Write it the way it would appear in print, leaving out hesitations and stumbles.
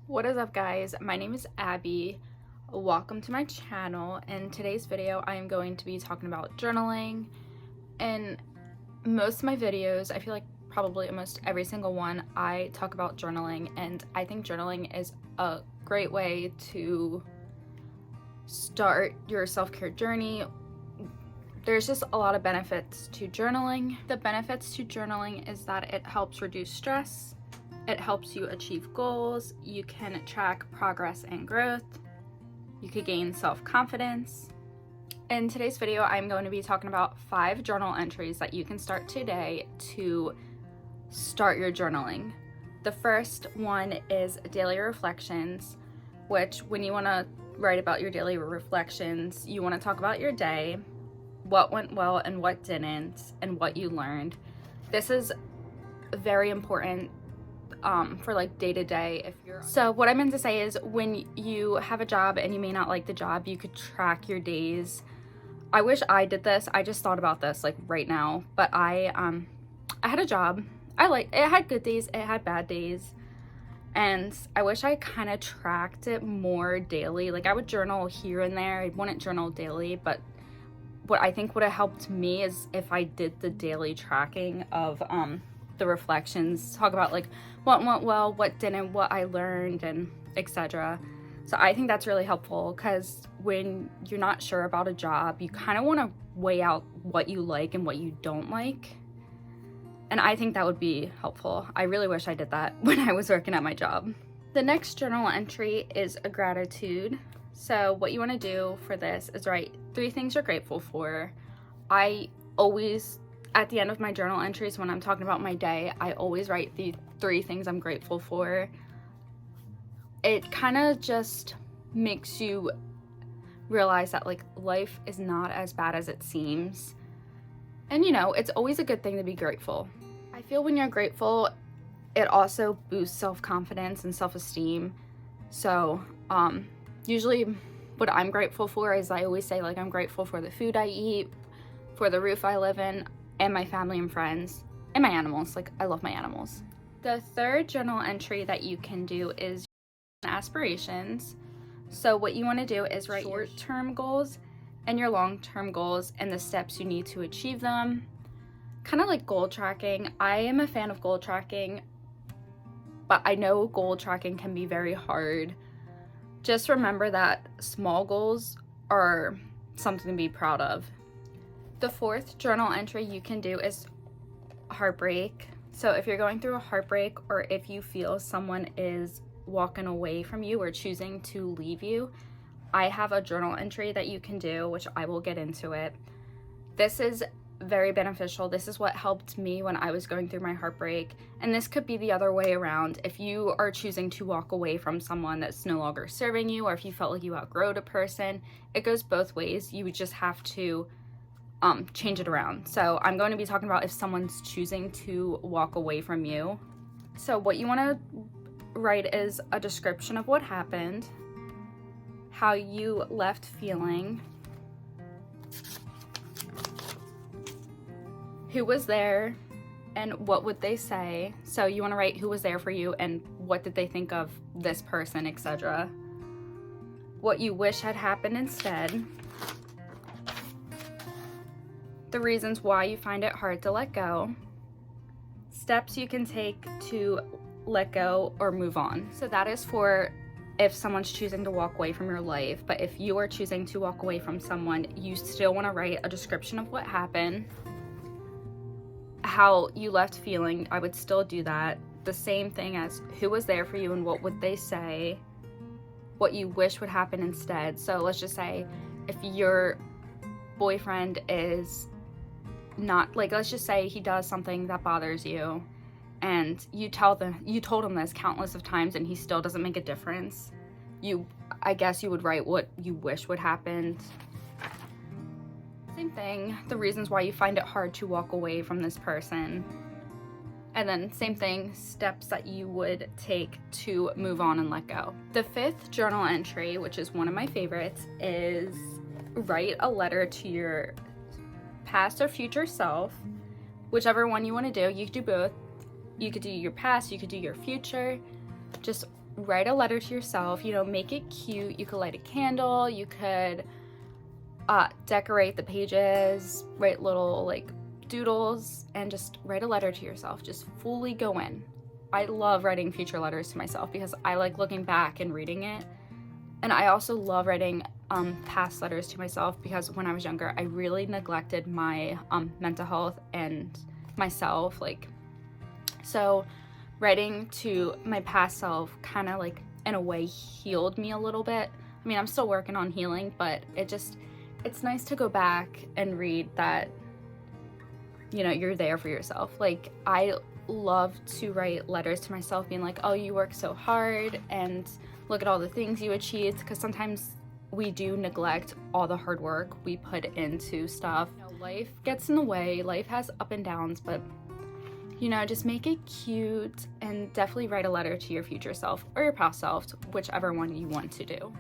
What is up, guys? My name is Abby. Welcome to my channel. In today's video I am going to be talking about journaling. In most of my videos, I feel like probably almost every single one, I talk about journaling, and I think journaling is a great way to start your self-care journey. There's just a lot of benefits to journaling. The benefits to journaling is that it helps reduce stress. It helps you achieve goals. You can track progress and growth. You could gain self-confidence. In today's video, I'm going to be talking about 5 journal entries that you can start today to start your journaling. The first one is daily reflections, which when you want to write about your daily reflections, you want to talk about your day, what went well and what didn't, and what you learned. This is very important for like day-to-day. If you're so what I meant to say is, when you have a job and you may not like the job, you could track your days. I wish I did this. I just thought about this like right now, but I had a job. It had good days, it had bad days, and I wish I kind of tracked it more daily. Like I would journal here and there. I wouldn't journal daily, but what I think would have helped me is if I did the daily tracking of the reflections, talk about like what went well, what didn't, what I learned, and etc. So I think that's really helpful, because when you're not sure about a job, you kind of want to weigh out what you like and what you don't like. And I think that would be helpful. I really wish I did that when I was working at my job. The next journal entry is a gratitude. So what you want to do for this is write 3 things you're grateful for. I always, at the end of my journal entries, when I'm talking about my day, I always write the 3 things I'm grateful for. It kind of just makes you realize that like life is not as bad as it seems. And you know, it's always a good thing to be grateful. I feel when you're grateful, it also boosts self-confidence and self-esteem. So usually what I'm grateful for is, I always say like I'm grateful for the food I eat, for the roof I live in, and my family and friends, and my animals. Like I love my animals. The third journal entry that you can do is aspirations. So what you want to do is write short-term goals and your long-term goals and the steps you need to achieve them. Kind of like goal tracking. I am a fan of goal tracking, but I know goal tracking can be very hard. Just remember that small goals are something to be proud of. The fourth journal entry you can do is heartbreak. So if you're going through a heartbreak, or if you feel someone is walking away from you or choosing to leave you, I have a journal entry that you can do, which I will get into it. This is very beneficial. This is what helped me when I was going through my heartbreak, and this could be the other way around. If you are choosing to walk away from someone that's no longer serving you, or if you felt like you outgrowed a person, it goes both ways. You would just have to change it around. So I'm going to be talking about if someone's choosing to walk away from you. So what you want to write is a description of what happened, how you left feeling, who was there, and what would they say. So you want to write who was there for you and what did they think of this person, etc. What you wish had happened instead. The reasons why you find it hard to let go. Steps you can take to let go or move on. So that is for if someone's choosing to walk away from your life. But if you are choosing to walk away from someone, you still want to write a description of what happened, how you left feeling. I would still do that. The same thing as who was there for you and what would they say, what you wish would happen instead. So let's just say if your boyfriend is not, like, let's just say he does something that bothers you, and you told him this countless of times and he still doesn't make a difference, I guess you would write what you wish would happen. Same thing, the reasons why you find it hard to walk away from this person. And then same thing, steps that you would take to move on and let go. The fifth journal entry, which is one of my favorites, is write a letter to your past or future self, whichever one you want to do. You could do both. You could do your past, you could do your future. Just write a letter to yourself, you know, make it cute. You could light a candle, you could decorate the pages, write little like doodles, and just write a letter to yourself. Just fully go in. I love writing future letters to myself because I like looking back and reading it. And I also love writing past letters to myself because when I was younger, I really neglected my mental health and myself. Like, so writing to my past self kind of like in a way healed me a little bit. I mean, I'm still working on healing, but it's nice to go back and read that, you know, you're there for yourself. Like, I love to write letters to myself being like, oh, you work so hard and look at all the things you achieved, because sometimes we do neglect all the hard work we put into stuff. You know, life gets in the way, life has up and downs, but you know, just make it cute and definitely write a letter to your future self or your past self, whichever one you want to do.